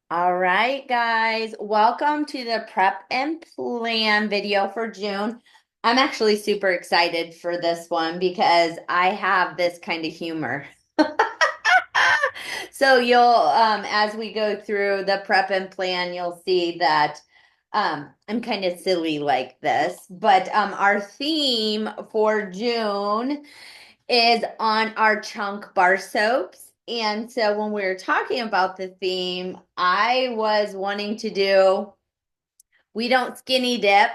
All right, guys, welcome to the prep and plan video for June. I'm actually super excited for this one because I have this kind of humor. So as we go through the prep and plan, you'll see that I'm kind of silly like this. But our theme for June is on our chunk bar soaps. And so when we were talking about the theme, I was wanting to do, we don't skinny dip,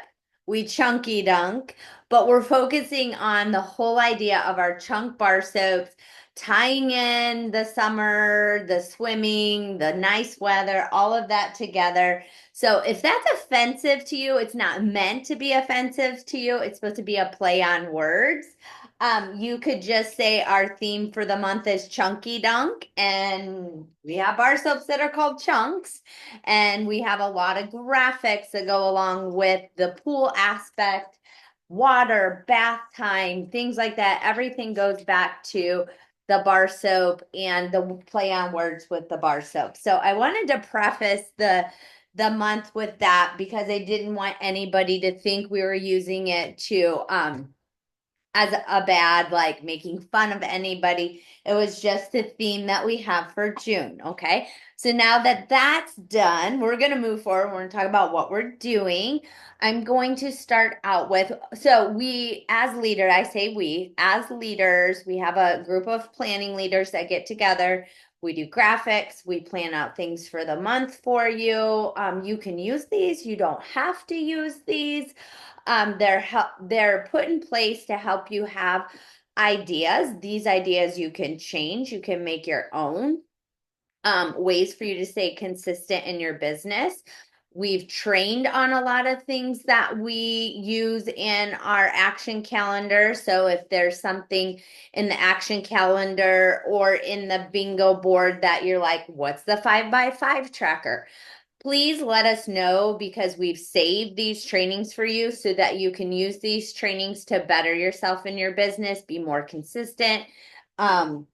we chunky dunk, but we're focusing on the whole idea of our chunk bar soaps, tying in the summer, the swimming, the nice weather, all of that together. So if that's offensive to you, it's not meant to be offensive to you. It's supposed to be a play on words. You could just say our theme for the month is Chunky Dunk, and we have bar soaps that are called chunks, and we have a lot of graphics that go along with the pool aspect, water, bath time, things like that. Everything goes back to the bar soap and the play on words with the bar soap. So I wanted to preface the month with that because I didn't want anybody to think we were using it to as a bad, like making fun of anybody. It was just the theme that we have for June. Okay. So now that that's done, we're going to move forward. We're going to talk about what we're doing. I'm going to start out with, so we, as leader, I say we, as leaders, we have a group of planning leaders that get together. We do graphics. We plan out things for the month for you. You can use these. You don't have to use these. They're put in place to help you have ideas. These ideas you can change, you can make your own ways for you to stay consistent in your business. We've trained on a lot of things that we use in our action calendar. So if there's something in the action calendar or in the bingo board that you're like, what's the 5x5 tracker? Please let us know because we've saved these trainings for you so that you can use these trainings to better yourself in your business, be more consistent, um,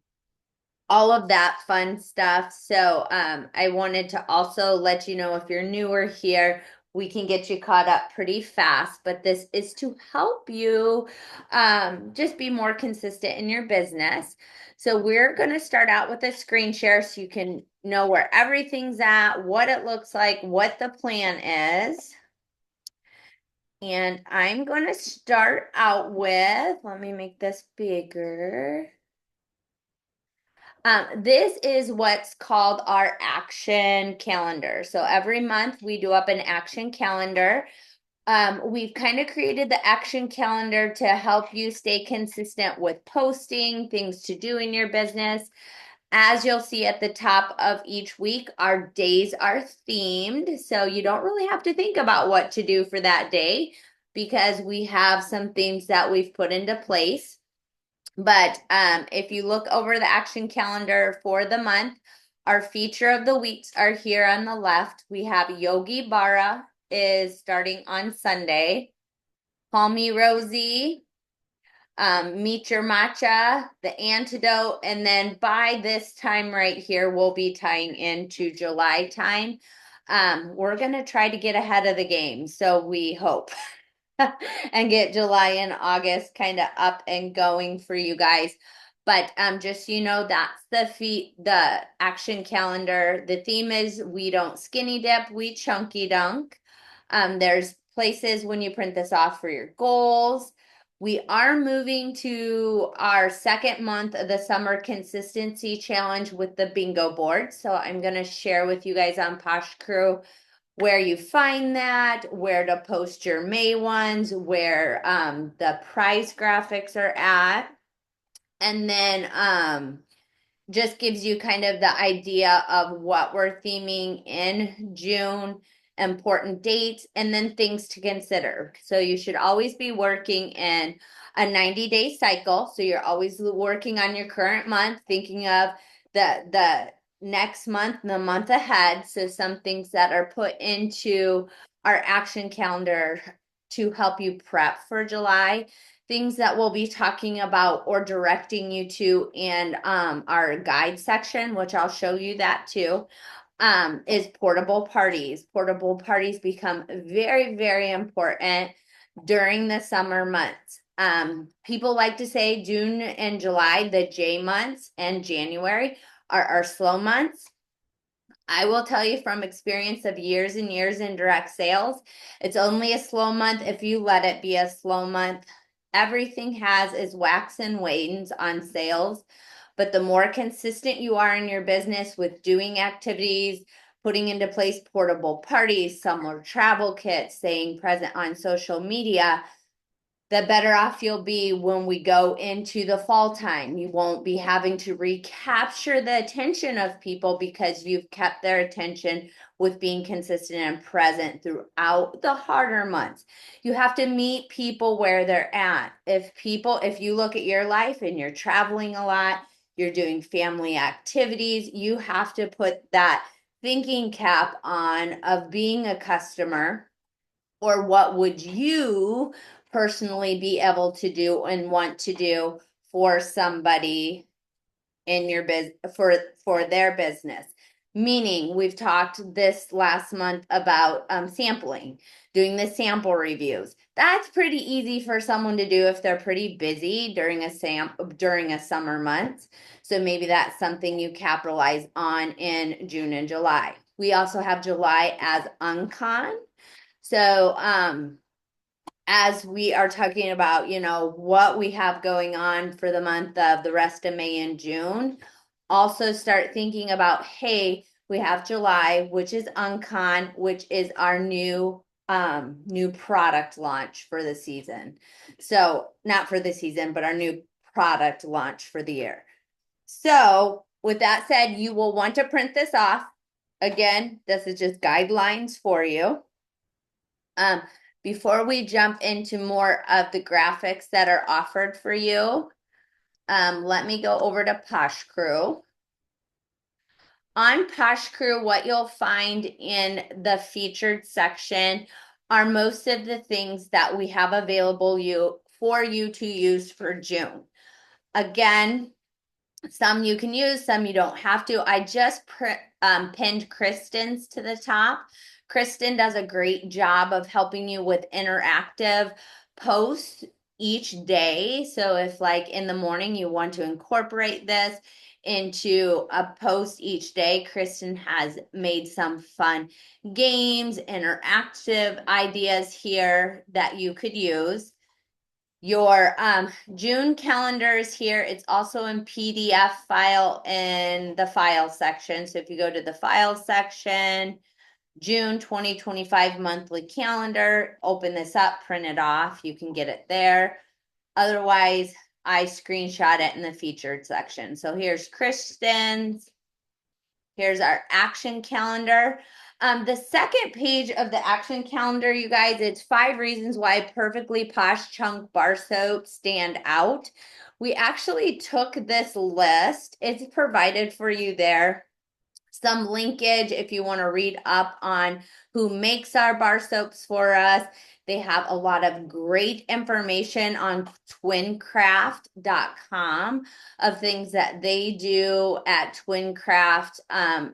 all of that fun stuff. So I wanted to also let you know if you're newer here, we can get you caught up pretty fast, but this is to help you just be more consistent in your business. So we're going to start out with a screen share so you can know where everything's at, what it looks like, what the plan is. And I'm going to start out with, let me make this bigger. This is what's called our action calendar. So every month we do up an action calendar. We've kind of created the action calendar to help you stay consistent with posting, things to do in your business. As you'll see at the top of each week, our days are themed. So you don't really have to think about what to do for that day because we have some themes that we've put into place. But if you look over the action calendar for the month, our feature of the weeks are here on the left. We have Yogi Bar is starting on Sunday. Call Me Rosie, Meet Your Matcha, the Antid-Oat, and then by this time right here, we'll be tying into July time. We're going to try to get ahead of the game, so we hope. And get July and August kind of up and going for you guys. But just so you know, that's the action calendar. The theme is we don't skinny dip, we chunky dunk. There's places when you print this off for your goals. We are moving to our second month of the summer consistency challenge with the bingo board. So I'm going to share with you guys on Posh Crew where you find that, where to post your May ones, where the prize graphics are at. And then just gives you kind of the idea of what we're theming in June, important dates, and then things to consider. So you should always be working in a 90-day cycle. So you're always working on your current month, thinking of the next month and the month ahead. So some things that are put into our action calendar to help you prep for July, things that we'll be talking about or directing you to in our guide section, which I'll show you that too. is portable parties. Portable parties become very, very important during the summer months. People like to say June and July, the J months, and January are our slow months. I will tell you from experience of years and years in direct sales, it's only a slow month if you let it be a slow month. Everything has its wax and wanes on sales, but the more consistent you are in your business with doing activities, putting into place portable parties, summer travel kits, staying present on social media, the better off you'll be when we go into the fall time. You won't be having to recapture the attention of people because you've kept their attention with being consistent and present throughout the harder months. You have to meet people where they're at. If you look at your life and you're traveling a lot, you're doing family activities, you have to put that thinking cap on of being a customer, or what would you personally be able to do and want to do for somebody in your for their business. Meaning, we've talked this last month about sampling, doing the sample reviews. That's pretty easy for someone to do if they're pretty busy during a summer month. So maybe that's something you capitalize on in June and July. We also have July as Uncon. So as we are talking about, what we have going on for the month of the rest of May and June, also start thinking about, hey, we have July, which is Uncon, which is our new product launch for the season. So not for the season, but our new product launch for the year. So with that said, you will want to print this off. Again, this is just guidelines for you. Before we jump into more of the graphics that are offered for you, let me go over to Posh Crew. On Posh Crew, what you'll find in the featured section are most of the things that we have available for you to use for June. Again, some you can use, some you don't have to. I just pinned Kristen's to the top. Kristen does a great job of helping you with interactive posts each day. So if like in the morning you want to incorporate this into a post each day, Kristen has made some fun games, interactive ideas here that you could use. Your June calendar is here. It's also in PDF file in the file section. So if you go to the file section, June 2025 monthly calendar, open this up, print it off. You can get it there. Otherwise, I screenshot it in the featured section. So here's Kristen's. Here's our action calendar. The second page of the action calendar, you guys, it's 5 reasons why Perfectly Posh Chunk Bar Soap stand out. We actually took this list. It's provided for you there. Some linkage if you want to read up on who makes our bar soaps for us. They have a lot of great information on twincraft.com of things that they do at Twincraft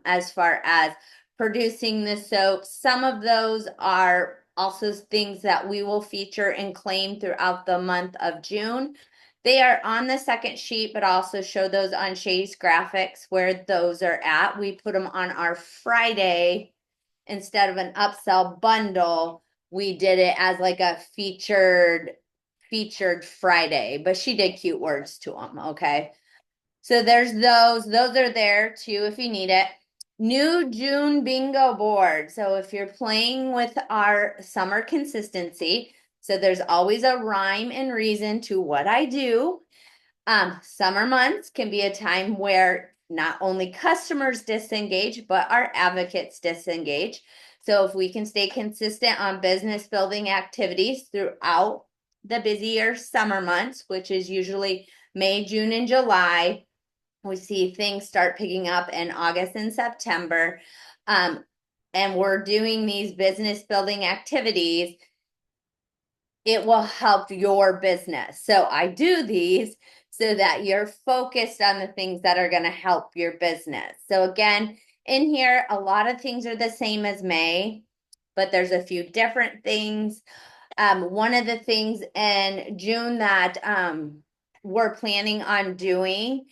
as far as producing the soaps. Some of those are also things that we will feature and claim throughout the month of June. They are on the second sheet, but also show those on Shay's graphics where those are at. We put them on our Friday instead of an upsell bundle. We did it as like a featured Friday, but she did cute words to them. Okay. So there's those are there too if you need it. New June bingo board. So if you're playing with our summer consistency, so there's always a rhyme and reason to what I do. Summer months can be a time where not only customers disengage, but our advocates disengage. So if we can stay consistent on business building activities throughout the busier summer months, which is usually May, June, and July, we see things start picking up in August and September. And we're doing these business building activities, it will help your business. So I do these so that you're focused on the things that are going to help your business. So again, In here, a lot of things are the same as May, but there's a few different things. One of the things in June that we're planning on doing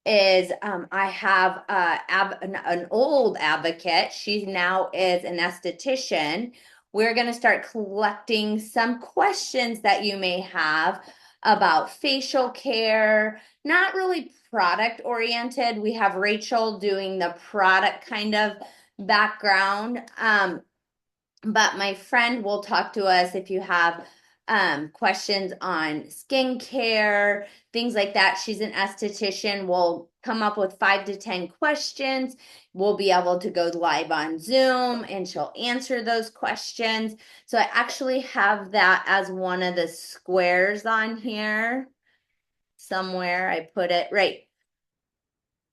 is I have an old advocate. She now is an esthetician. We're going to start collecting some questions that you may have about facial care, not really product oriented. We have Rachel doing the product kind of background. But my friend will talk to us if you have questions on skincare, things like that. She's an esthetician. We'll come up with 5 to 10 questions. We'll be able to go live on Zoom and she'll answer those questions. So I actually have that as one of the squares on here. Somewhere I put it right.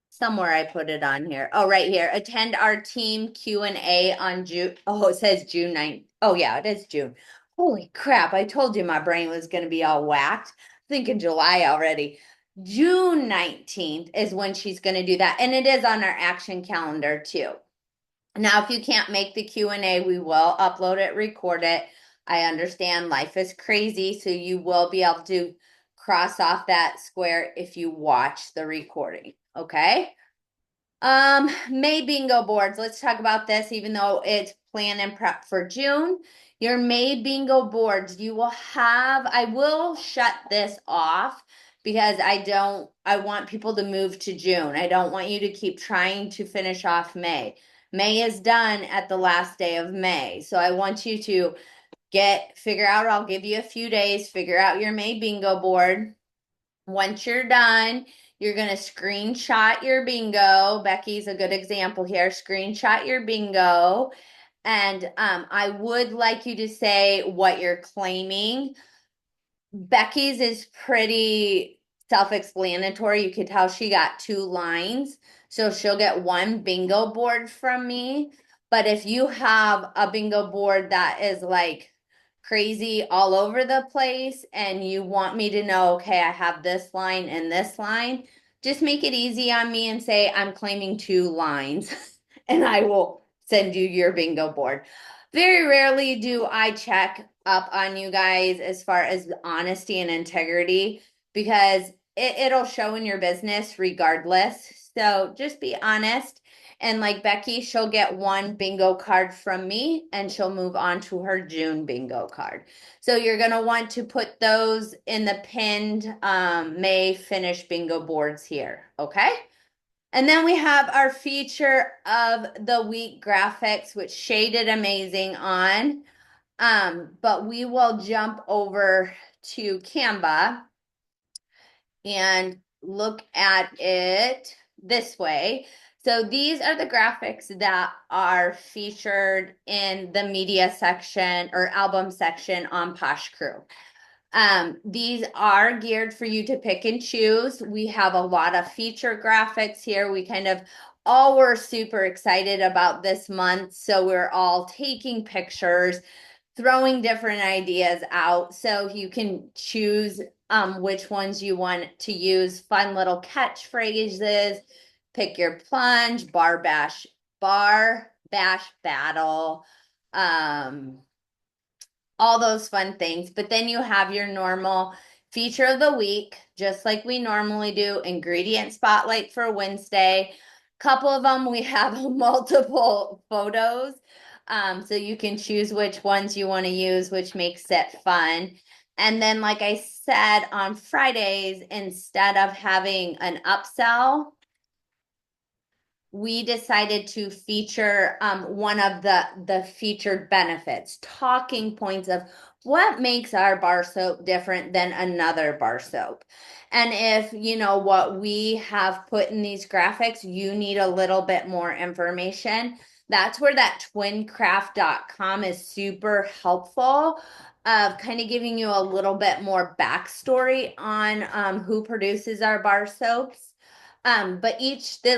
Somewhere I put it on here. Oh, right here. Attend our team Q&A on June. Oh, it says June 9th. Oh, yeah, it is June. Holy crap. I told you my brain was going to be all whacked. Thinking July already. June 19th is when she's going to do that. And it is on our action calendar too. Now, if you can't make the Q&A, we will upload it, record it. I understand life is crazy, so you will be able to cross off that square if you watch the recording. Okay. May bingo boards. Let's talk about this, even though it's plan and prep for June. Your May bingo boards, I will shut this off because I want people to move to June. I don't want you to keep trying to finish off May. May is done at the last day of May. So I want you to figure out, I'll give you a few days, figure out your May bingo board. Once you're done, you're going to screenshot your bingo. Becky's a good example here. Screenshot your bingo. And I would like you to say what you're claiming. Becky's is pretty self-explanatory. You can tell she got 2 lines. So she'll get 1 bingo board from me. But if you have a bingo board that is like crazy all over the place and you want me to know, okay, I have this line and this line, just make it easy on me and say I'm claiming 2 lines and I will send you your bingo board. Very rarely do I check up on you guys as far as honesty and integrity because it'll show in your business regardless. So just be honest. And like Becky, she'll get 1 bingo card from me and she'll move on to her June bingo card. So you're going to want to put those in the pinned May finish bingo boards here. Okay. And then we have our feature of the week graphics, which shaded amazing on. But we will jump over to Canva and look at it this way. So these are the graphics that are featured in the media section or album section on Posh Crew. These are geared for you to pick and choose. We have a lot of feature graphics here. We all were super excited about this month. So we're all taking pictures, throwing different ideas out. So you can choose which ones you want to use. Fun little catchphrases, pick your plunge, bar bash battle, all those fun things. But then you have your normal feature of the week, just like we normally do. Ingredient spotlight for Wednesday. Couple of them, we have multiple photos. So you can choose which ones you want to use, which makes it fun. And then, like I said, on Fridays, instead of having an upsell, we decided to feature one of the featured benefits, talking points of what makes our bar soap different than another bar soap. And if you know what we have put in these graphics, you need a little bit more information. That's where that twincraft.com is super helpful of kind of giving you a little bit more backstory on who produces our bar soaps. But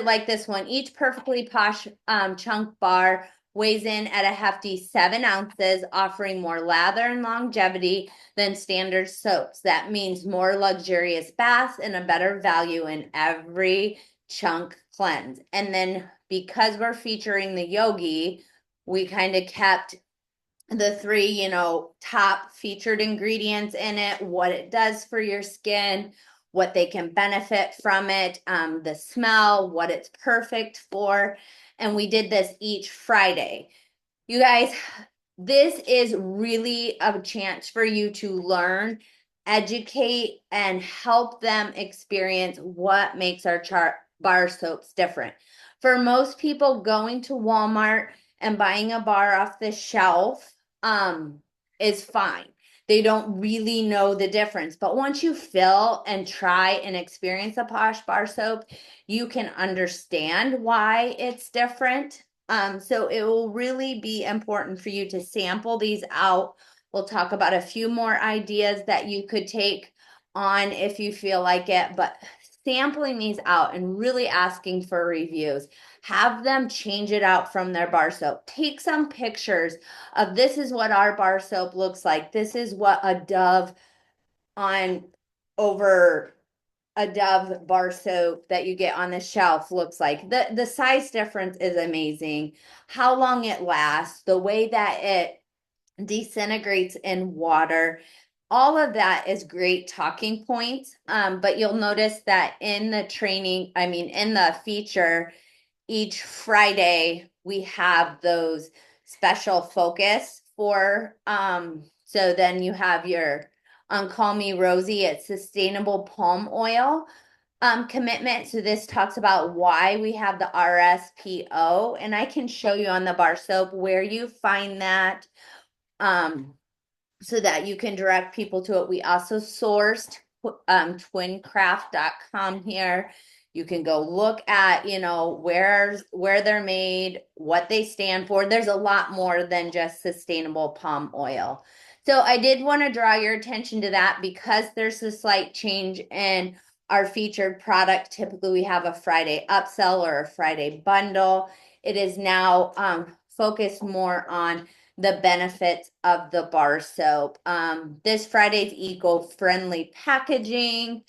like this one, each perfectly posh chunk bar weighs in at a hefty 7 ounces, offering more lather and longevity than standard soaps. That means more luxurious baths and a better value in every chunk cleanse. And then because we're featuring the Yogi, we kind of kept the three, you know, top featured ingredients in it, what it does for your skin, what they can benefit from it, the smell, what it's perfect for. And we did this each Friday. You guys, this is really a chance for you to learn, educate, and help them experience what makes our bar soaps different. For most people, going to Walmart and buying a bar off the shelf is fine. They don't really know the difference. But once you fill and try and experience a Posh bar soap, you can understand why it's different. So it will really be important for you to sample these out. We'll talk about a few more ideas that you could take on if you feel like it, but sampling these out and really asking for reviews. Have them change it out from their bar soap. Take some pictures of this is what our bar soap looks like. This is what a Dove on over a Dove bar soap that you get on the shelf looks like. The size difference is amazing. How long it lasts, the way that it disintegrates in water. All of that is great talking points. But you'll notice that in the training, I mean, in the feature, each Friday we have those special focus for, so then you have your Call Me Rosie, it's sustainable palm oil commitment. So this talks about why we have the RSPO, and I can show you on the bar soap where you find that, so that you can direct people to it. We also sourced twincraft.com here. You can go look at, you know, where they're made, what they stand for. There's a lot more than just sustainable palm oil. So I did want to draw your attention to that because there's a slight change in our featured product. Typically we have a Friday upsell or a Friday bundle. It is now focused more on the benefits of the bar soap. This Friday's eco-friendly packaging.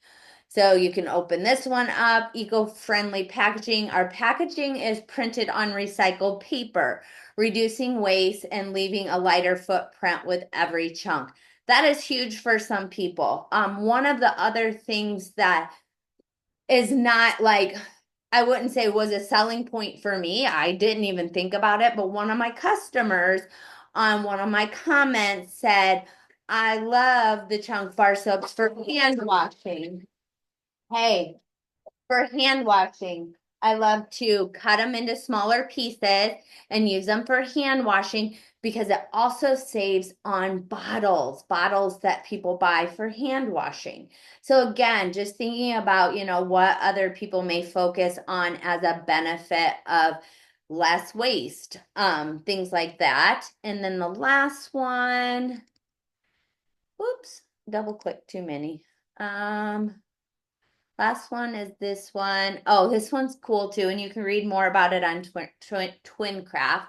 So you can open this one up, eco-friendly packaging. Our packaging is printed on recycled paper, reducing waste and leaving a lighter footprint with every chunk. That is huge for some people. One of the other things that is not like, I wouldn't say was a selling point for me. I didn't even think about it, but one of my customers on one of my comments said, I love the chunk bar soaps for hand washing. Hey, for hand washing, I love to cut them into smaller pieces and use them for hand washing because it also saves on bottles that people buy for hand washing. So again, just thinking about, you know, what other people may focus on as a benefit of less waste, things like that. And then the last one, whoops, double click too many. Last one is this one. Oh, this one's cool too, and you can read more about it on Twincraft.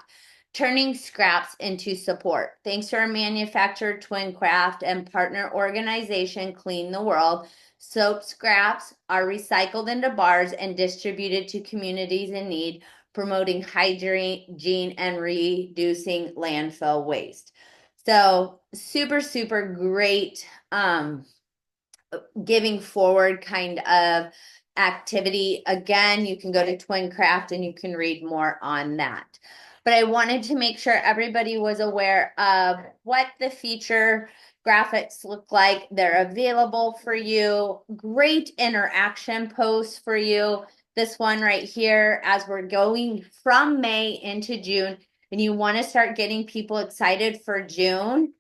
Turning scraps into support. Thanks to our manufacturer Twincraft and partner organization Clean the World, soap scraps are recycled into bars and distributed to communities in need, promoting hygiene and reducing landfill waste. So super, super great giving forward kind of activity. Again, you can go to Twincraft and you can read more on that. But I wanted to make sure everybody was aware of what the feature graphics look like. They're available for you. Great interaction posts for you. This one right here, as we're going from May into June, and you want to start getting people excited for June,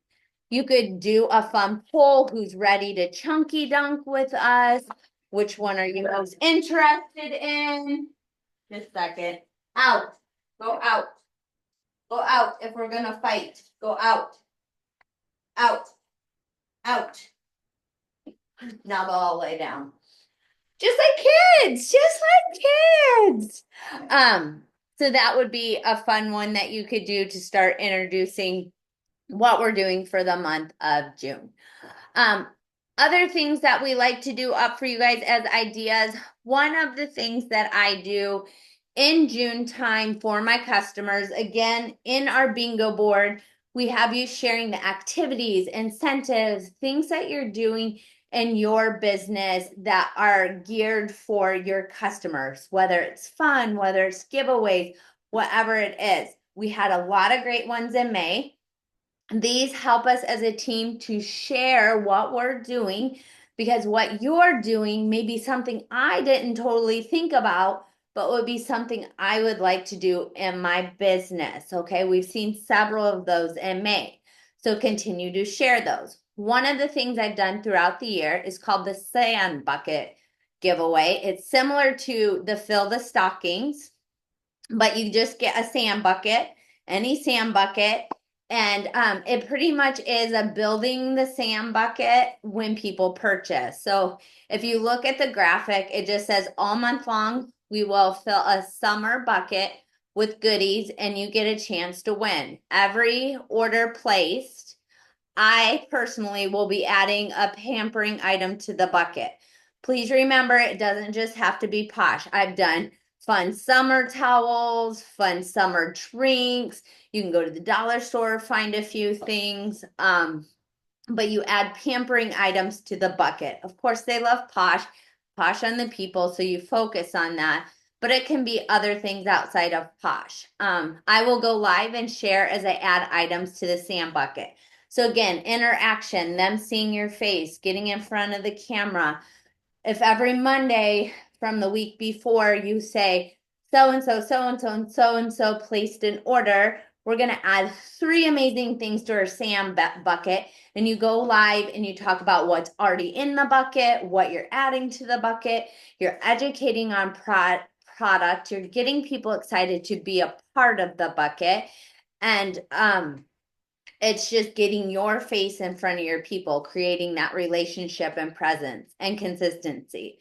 you could do a fun poll. Who's ready to chunky dunk with us? Which one are you most interested in? Just a second. Out. Go out. Go out if we're going to fight. Go out. Out. Out. Now they'll all lay down. Just like kids. Just like kids. So that would be a fun one that you could do to start introducing what we're doing for the month of June. Other things that we like to do up for you guys as ideas. One of the things that I do in June time for my customers. Again, in our bingo board, we have you sharing the activities, incentives, things that you're doing in your business that are geared for your customers, whether it's fun, whether it's giveaways, whatever it is. We had a lot of great ones in May. These help us as a team to share what we're doing, because what you're doing may be something I didn't totally think about, but would be something I would like to do in my business. Okay, we've seen several of those in May. So continue to share those. One of the things I've done throughout the year is called the sand bucket giveaway. It's similar to the fill the stockings, but you just get a sand bucket, any sand bucket, and it pretty much is a building the sand bucket when people purchase. So if you look at the graphic, it just says all month long, we will fill a summer bucket with goodies and you get a chance to win. Every order placed, I personally will be adding a pampering item to the bucket. Please remember, it doesn't just have to be Posh. I've done fun summer towels, fun summer drinks. You can go to the dollar store, find a few things. But you add pampering items to the bucket. Of course, they love Posh on the people, so you focus on that. But it can be other things outside of Posh. I will go live and share as I add items to the sand bucket. So again, interaction, them seeing your face, getting in front of the camera. If every Monday from the week before you say, so-and-so, so-and-so, and so-and-so placed an order, we're going to add 3 amazing things to our sand bucket. And you go live and you talk about what's already in the bucket, what you're adding to the bucket. You're educating on product. You're getting people excited to be a part of the bucket. And it's just getting your face in front of your people, creating that relationship and presence and consistency.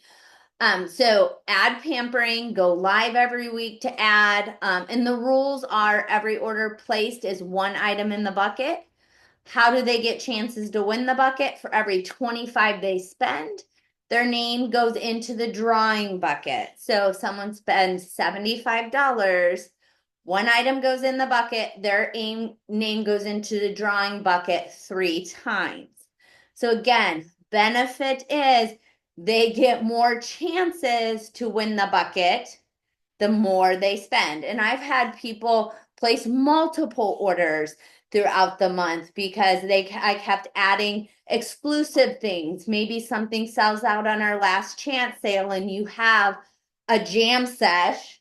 So add pampering, go live every week to add. And the rules are every order placed is 1 item in the bucket. How do they get chances to win the bucket? For every 25 they spend, their name goes into the drawing bucket. So if someone spends $75, 1 item goes in the bucket, their name goes into the drawing bucket 3 times. So again, benefit is they get more chances to win the bucket the more they spend. And I've had people place multiple orders throughout the month because I kept adding exclusive things. Maybe something sells out on our last chance sale and you have a jam sesh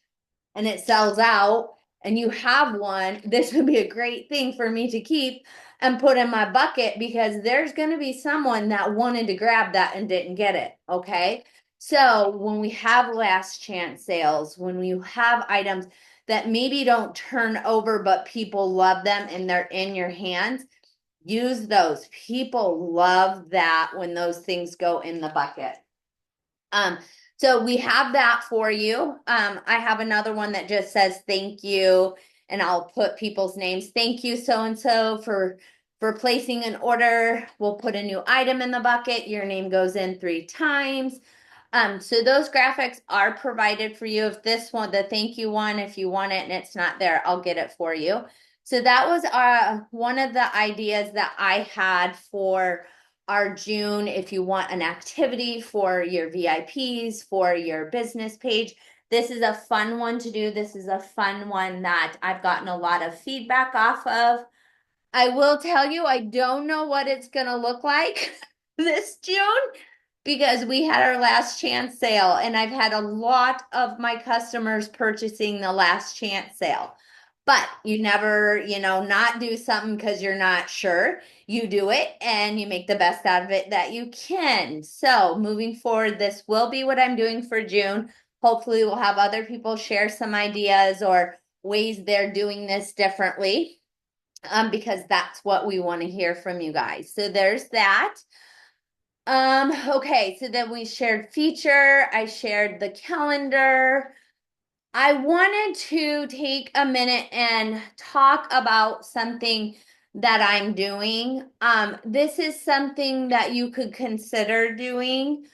and it sells out and you have one. This would be a great thing for me to keep and put in my bucket, because there's going to be someone that wanted to grab that and didn't get it. Okay. So when we have last chance sales, when you have items that maybe don't turn over, but people love them and they're in your hands, use those. People love that when those things go in the bucket. So we have that for you. I have another one that just says thank you, and I'll put people's names. Thank you so-and-so for placing an order. We'll put a new item in the bucket. Your name goes in 3 times. So those graphics are provided for you. If this one, the thank you one, if you want it and it's not there, I'll get it for you. So that was one of the ideas that I had for our June. If you want an activity for your VIPs, for your business page, this is a fun one to do. This is a fun one that I've gotten a lot of feedback off of. I will tell you, I don't know what it's going to look like this June, because we had our last chance sale and I've had a lot of my customers purchasing the last chance sale. But you never, not do something because you're not sure. You do it and you make the best out of it that you can. So moving forward, this will be what I'm doing for June. Hopefully we'll have other people share some ideas or ways they're doing this differently, because that's what we want to hear from you guys. So there's that. Okay, so then we shared feature. I shared the calendar. I wanted to take a minute and talk about something that I'm doing. This is something that you could consider doing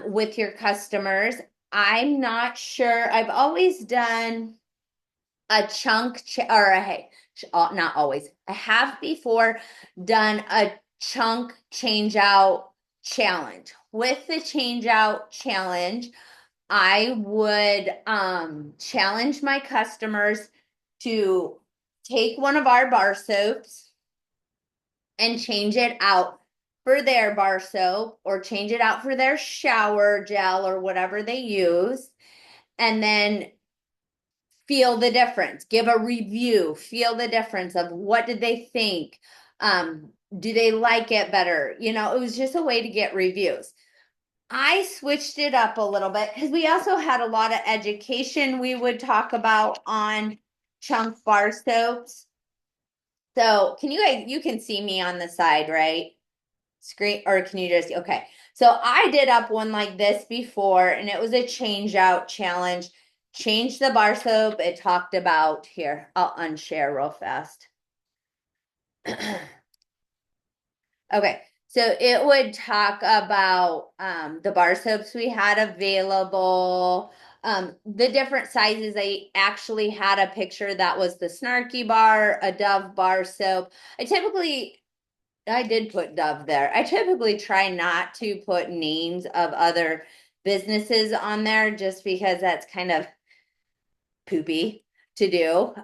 with your customers. I'm not sure. I've always done a chunk or a hey, not always. I have before done a chunk change out challenge. With the change out challenge, I would challenge my customers to take one of our bar soaps and change it out for their bar soap or change it out for their shower gel or whatever they use. And then feel the difference, give a review, feel the difference of what did they think. Do they like it better? You know, it was just a way to get reviews. I switched it up a little bit because we also had a lot of education we would talk about on chunk bar soaps. So can you guys, you can see me on the side, right? Screen, or can you just, okay. So I did up one like this before, and it was a change out challenge. Change the bar soap. It talked about, here, I'll unshare real fast. Okay, so it would talk about the bar soaps we had available, the different sizes. I actually had a picture that was the Snarky bar, a Dove bar soap. I did put Dove there. I typically try not to put names of other businesses on there just because that's kind of poopy to do.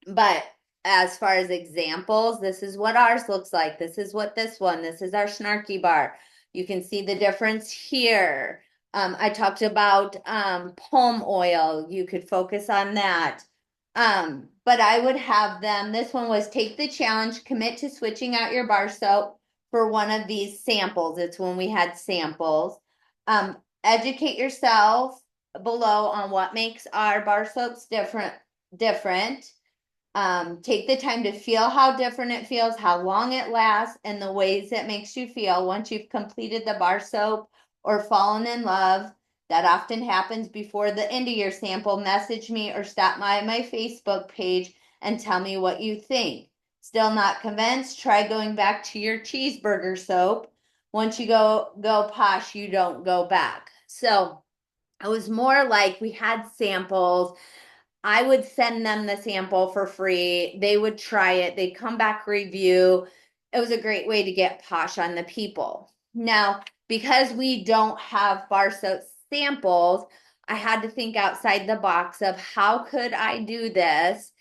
But as far as examples, this is what ours looks like. This is what this is our Snarky bar. You can see the difference here. I talked about palm oil. You could focus on that. But I would have them, this one was take the challenge, commit to switching out your bar soap for one of these samples. It's when we had samples. Educate yourself below on what makes our bar soaps different. Take the time to feel how different it feels, how long it lasts, and the ways it makes you feel once you've completed the bar soap or fallen in love. That often happens before the end of your sample. Message me or stop by my Facebook page and tell me what you think. Still not convinced? Try going back to your cheeseburger soap. Once you go Posh, you don't go back. So it was more like we had samples. I would send them the sample for free. They would try it. They'd come back review. It was a great way to get Posh on the people. Now, because we don't have bar soap samples, I had to think outside the box of how could I do this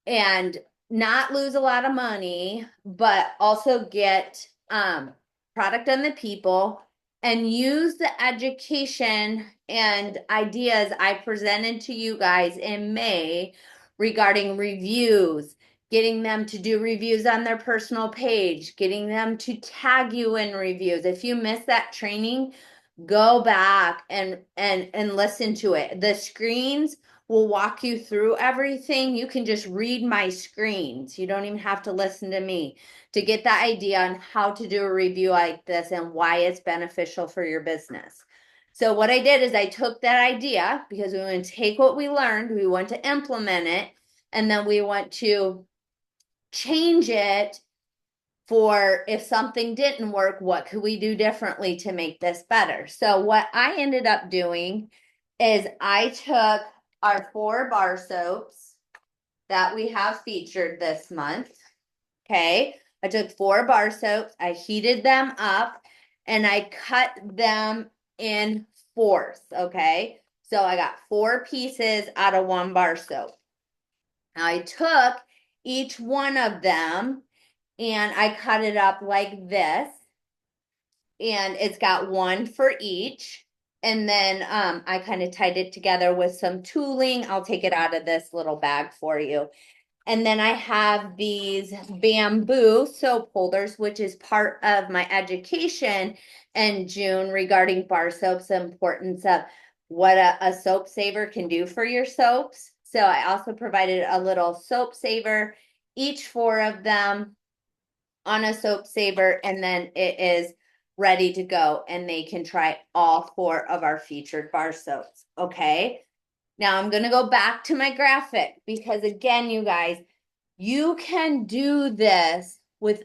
and not lose a lot of money, but also get product on the people and use the education and ideas I presented to you guys in May regarding reviews, getting them to do reviews on their personal page, getting them to tag you in reviews. If you miss that training, go back and listen to it. The screens will walk you through everything. You can just read my screens. You don't even have to listen to me to get the idea on how to do a review like this and why it's beneficial for your business. So what I did is I took that idea because we want to take what we learned, we want to implement it, and then we want to change it for if something didn't work, what could we do differently to make this better? So what I ended up doing is I took our 4 bar soaps that we have featured this month. Okay, I took 4 bar soaps, I heated them up, and I cut them in fourths. Okay, so I got 4 pieces out of 1 bar soap. Now I took each one of them and I cut it up like this, and it's got 1 for each. And then I kind of tied it together with some tooling. I'll take it out of this little bag for you. And then I have these bamboo soap holders, which is part of my education in June regarding bar soaps, the importance of what a soap saver can do for your soaps. So I also provided a little soap saver, each 4 of them on a soap saver, and then it is ready to go, and they can try all 4 of our featured bar soaps. Okay. Now I'm going to go back to my graphic because again, you guys, you can do this with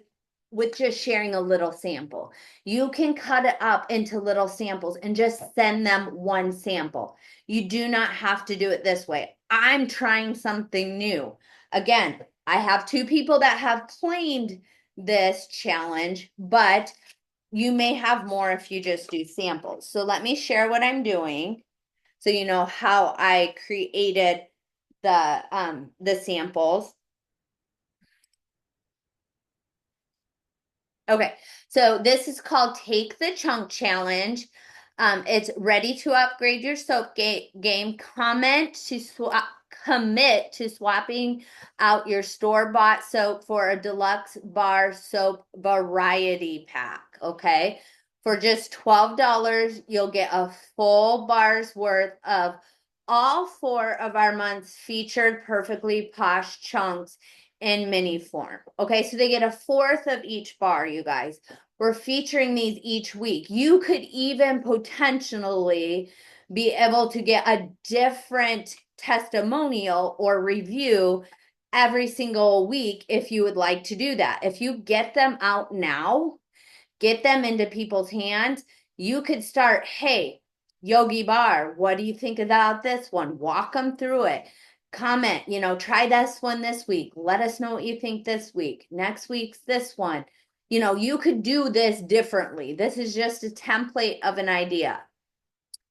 with just sharing a little sample. You can cut it up into little samples and just send them one sample. You do not have to do it this way. I'm trying something new. Again, I have 2 people that have claimed this challenge, but you may have more if you just do samples. So let me share what I'm doing so you know how I created the samples. Okay, so this is called Take the Chunk Challenge. It's ready to upgrade your soap game. Commit to swapping out your store-bought soap for a deluxe bar soap variety pack. Okay, for just $12, you'll get a full bar's worth of all 4 of our month's featured perfectly posh chunks in mini form. Okay, so they get a 1/4 of each bar, you guys. We're featuring these each week. You could even potentially be able to get a different testimonial or review every single week if you would like to do that. If you get them out now, get them into people's hands, you could start, hey, Yogi Bar, what do you think about this one? Walk them through it. Comment, try this one this week. Let us know what you think this week. Next week's this one. You could do this differently. This is just a template of an idea.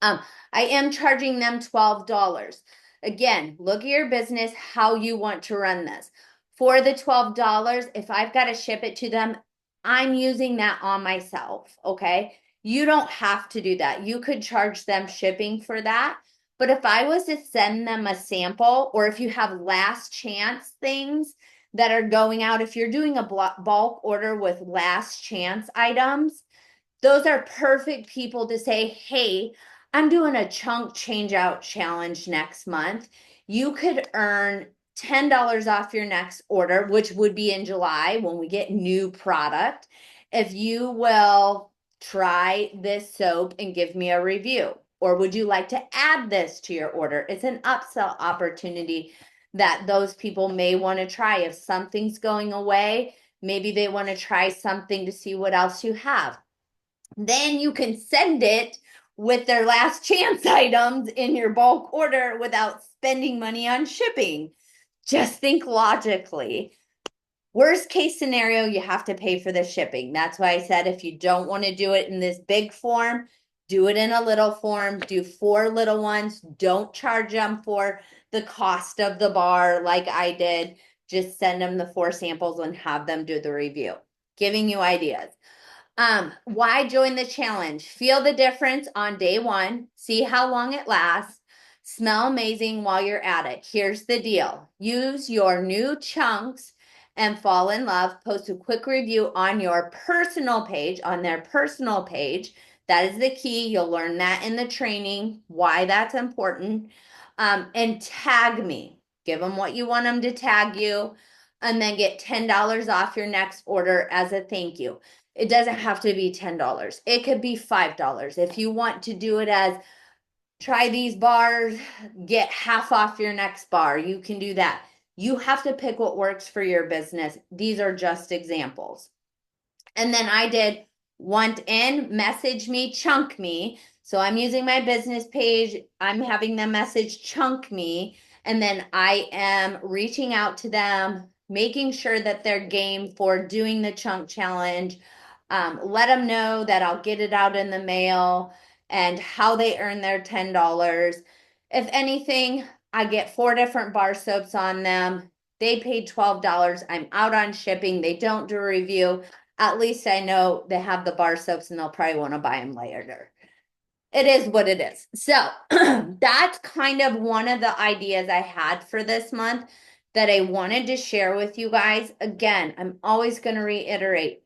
I am charging them $12. Again, look at your business, how you want to run this. For the $12, if I've got to ship it to them, I'm using that on myself, okay? You don't have to do that. You could charge them shipping for that. But if I was to send them a sample, or if you have last chance things that are going out, if you're doing a bulk order with last chance items, those are perfect people to say, hey, I'm doing a chunk change out challenge next month. You could earn $10 off your next order, which would be in July when we get new product, if you will try this soap and give me a review. Or would you like to add this to your order? It's an upsell opportunity that those people may want to try. If something's going away, maybe they want to try something to see what else you have. Then you can send it with their last chance items in your bulk order without spending money on shipping. Just think logically. Worst case scenario, you have to pay for the shipping. That's why I said if you don't want to do it in this big form, do it in a little form. Do 4 little ones. Don't charge them for the cost of the bar like I did. Just send them the 4 samples and have them do the review. Giving you ideas. Why join the challenge? Feel the difference on day 1. See how long it lasts. Smell amazing while you're at it. Here's the deal. Use your new chunks and fall in love. Post a quick review on your personal page, on their personal page. That is the key. You'll learn that in the training, why that's important. And tag me. Give them what you want them to tag you, and then get $10 off your next order as a thank you. It doesn't have to be $10. It could be $5. If you want to do it as try these bars, get half off your next bar, you can do that. You have to pick what works for your business. These are just examples. And then I did want in, message me, chunk me. So I'm using my business page. I'm having them message chunk me. And then I am reaching out to them, making sure that they're game for doing the chunk challenge. Let them know that I'll get it out in the mail and how they earn their $10. If anything, I get 4 different bar soaps on them. They paid $12. I'm out on shipping. They don't do a review. At least I know they have the bar soaps and they'll probably want to buy them later. It is what it is. So that's kind of one of the ideas I had for this month that I wanted to share with you guys. Again, I'm always going to reiterate,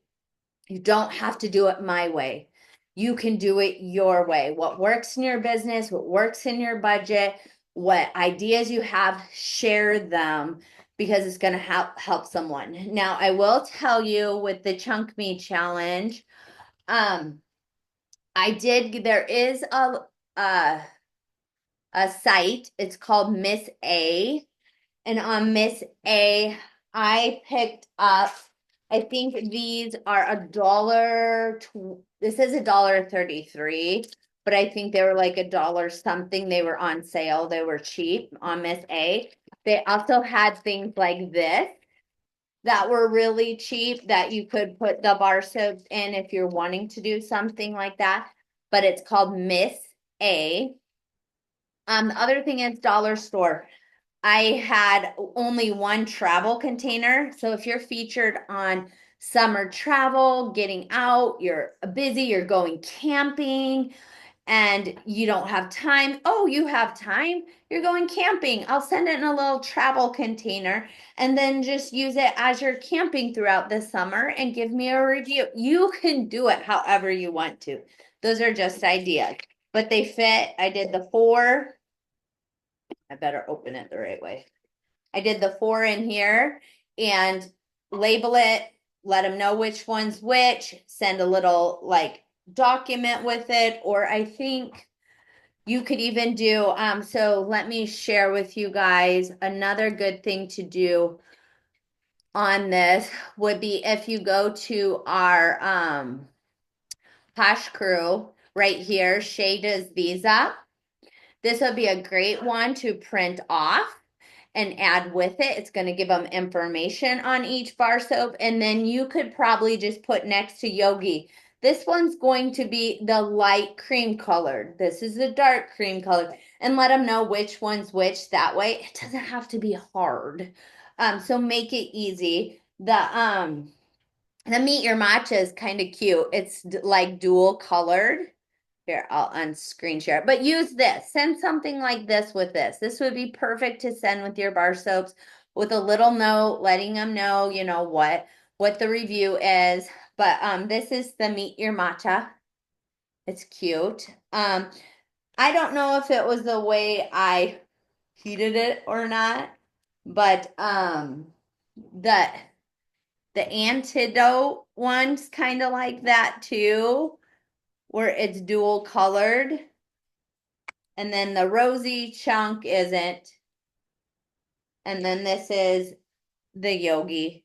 you don't have to do it my way. You can do it your way. What works in your business, what works in your budget, what ideas you have, share them because it's going to help someone. Now, I will tell you with the Chunk Me challenge, there is a site. It's called Miss A. And on Miss A, I picked up I think these are this is $1.33, but I think they were like $1 something. They were on sale. They were cheap on Miss A. They also had things like this that were really cheap that you could put the bar soaps in if you're wanting to do something like that. But it's called Miss A. The other thing is dollar store. I had only one travel container. So if you're featured on summer travel, getting out, you're busy, you're going camping, and you don't have time. Oh, you have time? You're going camping. I'll send it in a little travel container and then just use it as you're camping throughout the summer and give me a review. You can do it however you want to. Those are just ideas, but they fit. I did the 4. I better open it the right way. I did the 4 in here and label it, let them know which one's which, send a little like document with it, or I think you could even do, so let me share with you guys another good thing to do on this would be if you go to our Posh crew right here, Shay does these up. This would be a great one to print off and add with it. It's going to give them information on each bar soap. And then you could probably just put next to Yogi. This one's going to be the light cream colored. This is the dark cream colored. And let them know which one's which. That way it doesn't have to be hard. So make it easy. The Meet Your Matcha is kind of cute. It's like dual colored. Here, I'll unscreen share. But use this. Send something like this with this. This would be perfect to send with your bar soaps with a little note letting them know, you know, what the review is. But this is the Meet Your Matcha. It's cute. I don't know if it was the way I heated it or not, but the the Antid-Oat one's kind of like that too, where it's dual colored. And then the Rosie chunk isn't. And then this is the Yogi.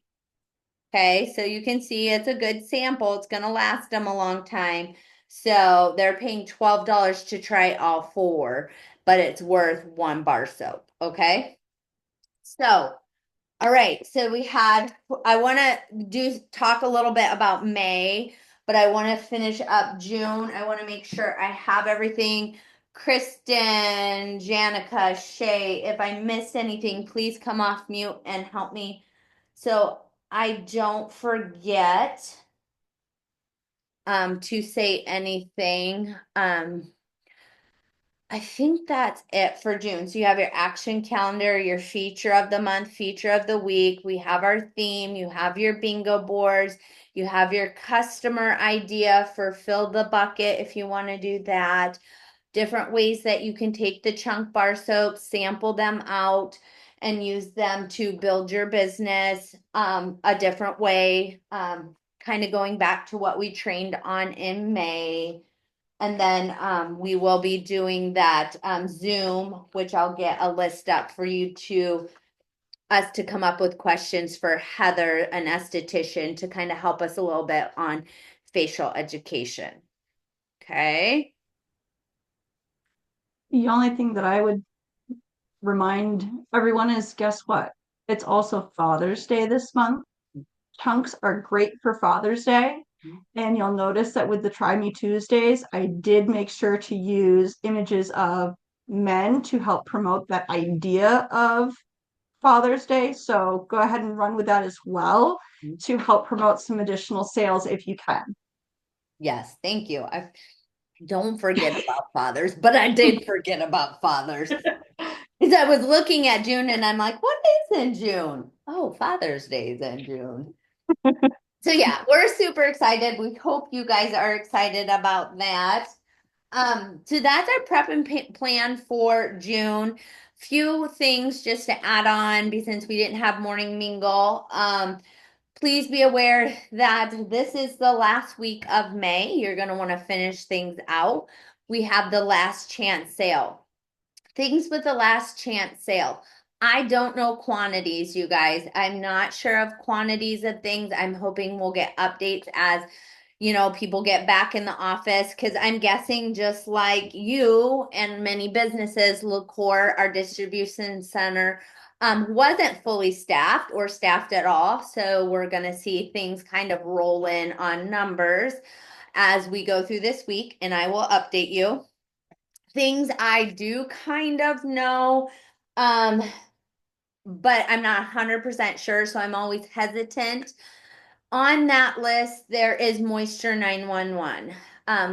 Okay, so you can see it's a good sample. It's going to last them a long time. So they're paying $12 to try all 4, but it's worth 1 bar soap. Okay, so all right, so I want to talk a little bit about May, but I want to finish up June. I want to make sure I have everything. Kristen, Janica, Shay, if I missed anything, please come off mute and help me so I don't forget to say anything. I think that's it for June. So you have your action calendar, your feature of the month, feature of the week. We have our theme. You have your bingo boards. You have your customer idea for fill the bucket if you want to do that. Different ways that you can take the chunk bar soap, sample them out, and use them to build your business a different way. Kind of going back to what we trained on in May. And then we will be doing that Zoom, which I'll get a list up for us to come up with questions for Heather, an esthetician, to kind of help us a little bit on facial education. Okay. The only thing that I would remind everyone is guess what? It's also Father's Day this month. Chunks are great for Father's Day. And you'll notice that with the Try Me Tuesdays, I did make sure to use images of men to help promote that idea of Father's Day. So go ahead and run with that as well to help promote some additional sales if you can. Yes, thank you. I don't forget about fathers, but I did forget about fathers. Because I was looking at June and I'm like, what is in June? Oh, Father's Day is in June. So yeah, we're super excited. We hope you guys are excited about that. So that's our prep and plan for June. Few things just to add on since we didn't have morning mingle. Please be aware that this is the last week of May. You're going to want to finish things out. We have the last chance sale. Things with the last chance sale. I don't know quantities, you guys. I'm not sure of quantities of things. I'm hoping we'll get updates as, people get back in the office because I'm guessing just like you and many businesses, LaCour, our distribution center, wasn't fully staffed or staffed at all. So we're going to see things kind of roll in on numbers as we go through this week, and I will update you. Things I do kind of know. Um, but I'm not 100% sure, so I'm always hesitant. On that list, there is Moisture 911.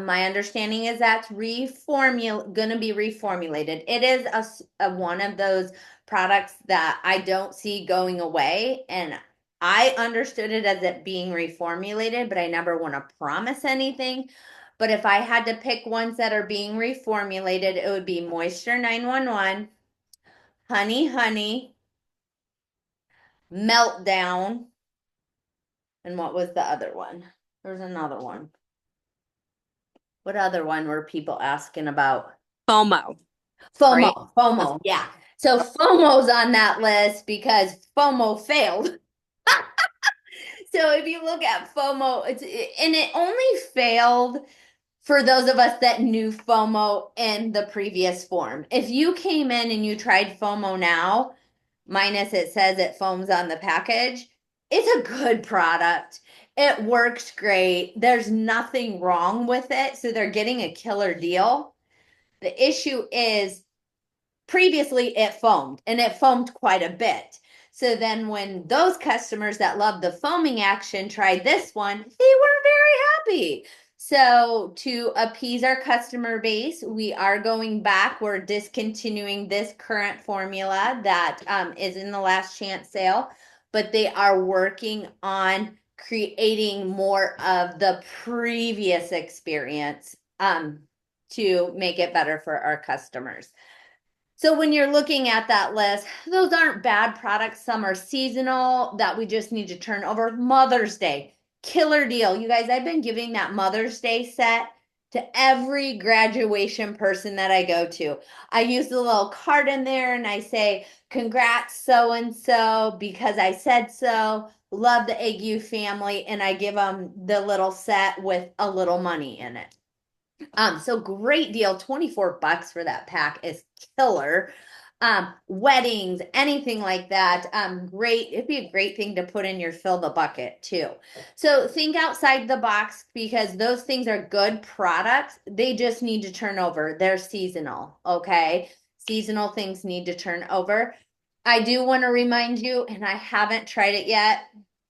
My understanding is that's going to be reformulated. It is one of those products that I don't see going away, and I understood it as it being reformulated, but I never want to promise anything. But if I had to pick ones that are being reformulated, it would be Moisture 911, Honey Honey, Meltdown, and what was the other one? There's another one. What other one were people asking about? FOMO, right? FOMO, yeah. So FOMO's on that list because FOMO failed. So if you look at FOMO, and it only failed for those of us that knew FOMO in the previous form. If you came in and you tried FOMO now, minus it says it foams on the package, it's a good product. It works great. There's nothing wrong with it. So they're getting a killer deal. The issue is previously it foamed and it foamed quite a bit. So then when those customers that love the foaming action tried this one, they were very happy. So to appease our customer base, we are going back. We're discontinuing this current formula that is in the last chance sale, but they are working on creating more of the previous experience to make it better for our customers. So when you're looking at that list, those aren't bad products. Some are seasonal that we just need to turn over. Mother's Day, killer deal. You guys, I've been giving that Mother's Day set to every graduation person that I go to. I use the little card in there and I say, congrats, so and so, because I said so. Love the Ague family. And I give them the little set with a little money in it. So great deal, $24 for that pack is killer. Weddings, anything like that. Great. It'd be a great thing to put in your fill the bucket too. So think outside the box because those things are good products. They just need to turn over. They're seasonal. Okay. Seasonal things need to turn over. I do want to remind you, and I haven't tried it yet.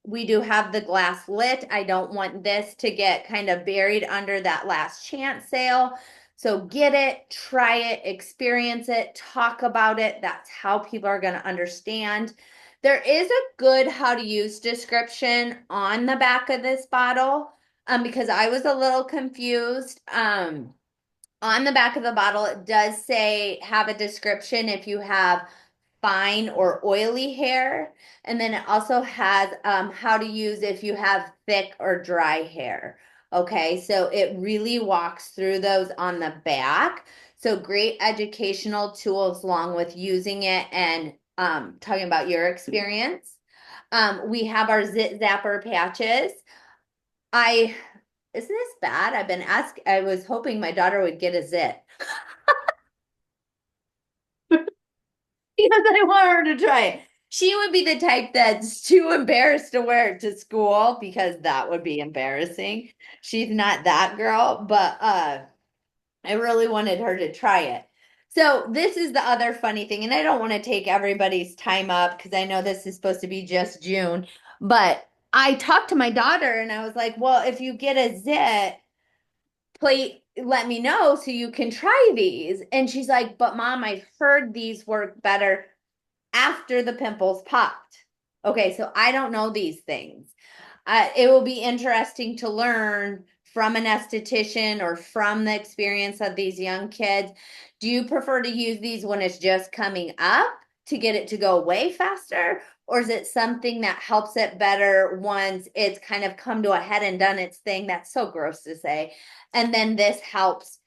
We do have the glass lit. I don't want this to get kind of buried under that last chance sale. So get it, try it, experience it, talk about it. That's how people are going to understand. There is a good how to use description on the back of this bottle because I was a little confused. On the back of the bottle, it does say have a description if you have fine or oily hair. And then it also has how to use if you have thick or dry hair. Okay, so it really walks through those on the back. So great educational tools along with using it and talking about your experience. We have our Zit Zapper patches. Isn't this bad? I was hoping my daughter would get a Zit. Because I want her to try it. She would be the type that's too embarrassed to wear it to school because that would be embarrassing. She's not that girl, but I really wanted her to try it. So this is the other funny thing, and I don't want to take everybody's time up because I know this is supposed to be just June, but I talked to my daughter and I was like, well, if you get a zit, plate, let me know so you can try these. And she's like, but mom, I've heard these work better after the pimples popped. Okay, so I don't know these things. It will be interesting to learn from an esthetician or from the experience of these young kids. Do you prefer to use these when it's just coming up to get it to go away faster? Or is it something that helps it better once it's kind of come to a head and done its thing? That's so gross to say. And then this helps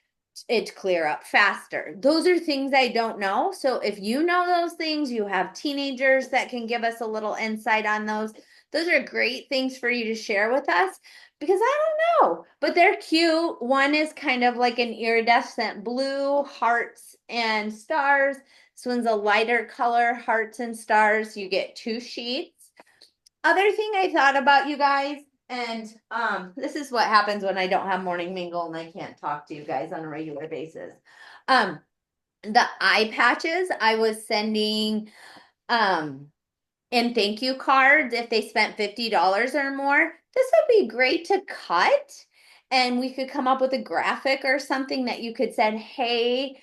it clear up faster. Those are things I don't know. So if you know those things, you have teenagers that can give us a little insight on those. Those are great things for you to share with us because I don't know, but they're cute. One is kind of like an iridescent blue, hearts and stars. This one's a lighter color, hearts and stars. You get 2 sheets. Other thing I thought about, you guys, and this is what happens when I don't have morning mingle and I can't talk to you guys on a regular basis. The eye patches I was sending in thank you cards if they spent $50 or more. This would be great to cut, and we could come up with a graphic or something that you could send, hey,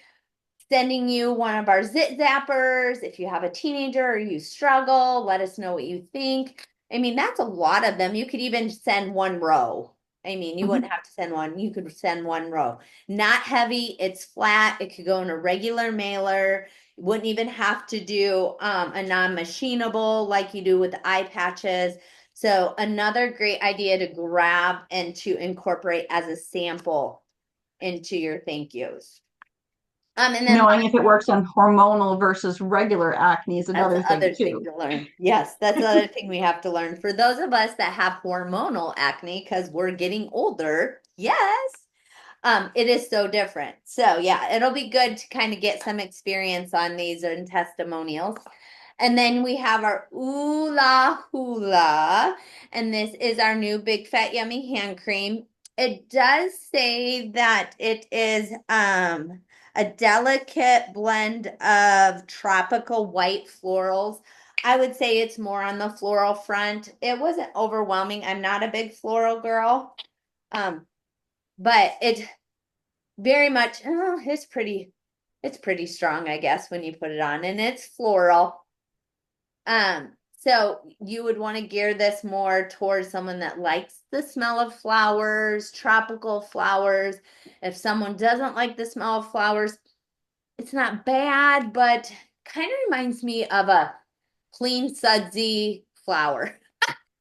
sending you one of our zit zappers. If you have a teenager or you struggle, let us know what you think. I mean, that's a lot of them. You could even send 1 row. I mean, you wouldn't have to send one. You could send 1 row. Not heavy. It's flat. It could go in a regular mailer. You wouldn't even have to do a non-machinable like you do with the eye patches. So another great idea to grab and to incorporate as a sample into your thank yous. And then Knowing if it works on hormonal versus regular acne is that's another the thing other thing too. to learn. Yes, that's the other thing we have to learn. For those of us that have hormonal acne because we're getting older, yes, it is so different. So yeah, it'll be good to kind of get some experience on these and testimonials. And then we have our Ooh La Hula, and this is our new Big Fat Yummy hand cream. It does say that it is a delicate blend of tropical white florals. I would say it's more on the floral front. It wasn't overwhelming. I'm not a big floral girl. But it very much, it's pretty strong, I guess, when you put it on, and it's floral. So you would want to gear this more towards someone that likes the smell of flowers, tropical flowers. If someone doesn't like the smell of flowers, it's not bad, but kind of reminds me of a clean, sudsy flower.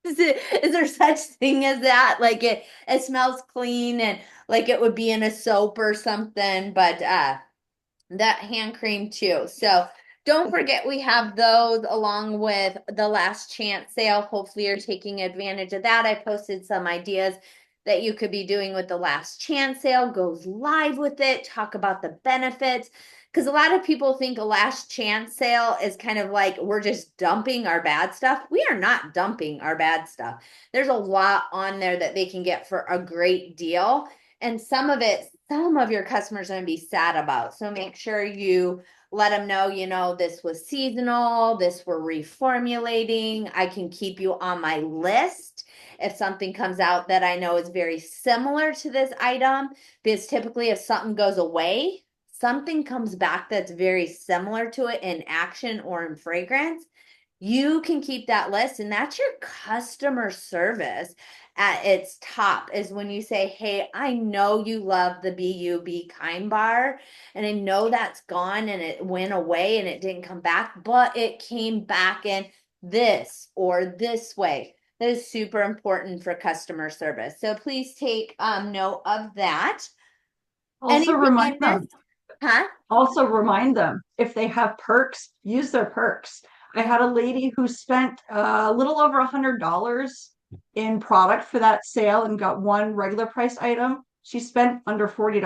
Is there such thing as that? Like it smells clean and like it would be in a soap or something, but that hand cream too. So don't forget we have those along with the last chance sale. Hopefully you're taking advantage of that. I posted some ideas that you could be doing with the last chance sale. Goes live with it. Talk about the benefits. Because a lot of people think a last chance sale is kind of like we're just dumping our bad stuff. We are not dumping our bad stuff. There's a lot on there that they can get for a great deal. And some of your customers are going to be sad about. So make sure you let them know, this was seasonal, this we're reformulating. I can keep you on my list if something comes out that I know is very similar to this item, because typically if something goes away, something comes back that's very similar to it in action or in fragrance. You can keep that list, and that's your customer service at its top is when you say, hey, I know you love the Be Kind bar, and I know that's gone and it went away and it didn't come back, but it came back in this or this way. That is super important for customer service. So please take note of that. Also Anything I remind them, missed? Huh? also remind them if they have perks, use their perks. I had a lady who spent a little over $100 in product for that sale and got 1 regular price item. She spent under $40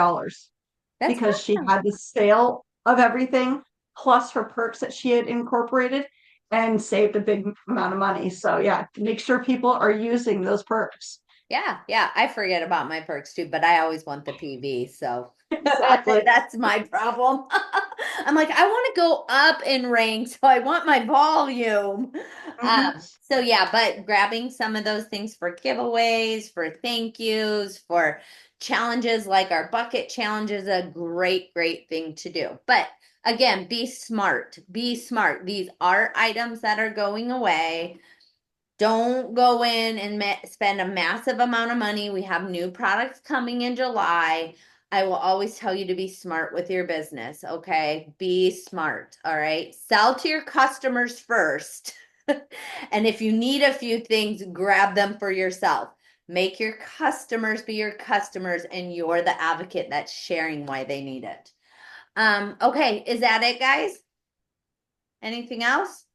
That's because she awesome. had the sale of everything plus her perks that she had incorporated and saved a big amount of money. So yeah, make sure people are using those perks. Yeah, I forget about my perks too, but I always want the PV, so Exactly. that's my problem. I'm like, I want to go up in rank, so I want my volume. Mhm. So yeah, but grabbing some of those things for giveaways, for thank yous, for challenges like our bucket challenge is a great thing to do. But again, be smart. Be smart. These are items that are going away. Don't go in and spend a massive amount of money. We have new products coming in July. I will always tell you to be smart with your business, okay? Be smart, all right? Sell to your customers first. And if you need a few things, grab them for yourself. Make your customers be your customers, and you're the advocate that's sharing why they need it. Okay, is that it, guys? Anything else?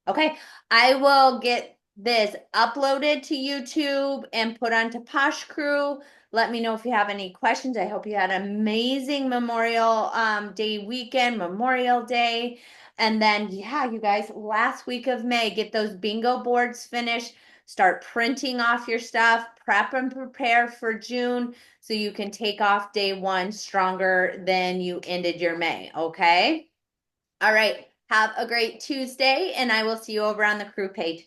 Okay, I will get this uploaded to YouTube and put onto Posh Crew. Let me know if you have any questions. I hope you had an amazing Memorial Day weekend, Memorial Day. And then, yeah, you guys, last week of May, get those bingo boards finished. Start printing off your stuff, prep and prepare for June so you can take off day one stronger than you ended your May, okay? All right. Have a great Tuesday, and I will see you over on the crew page.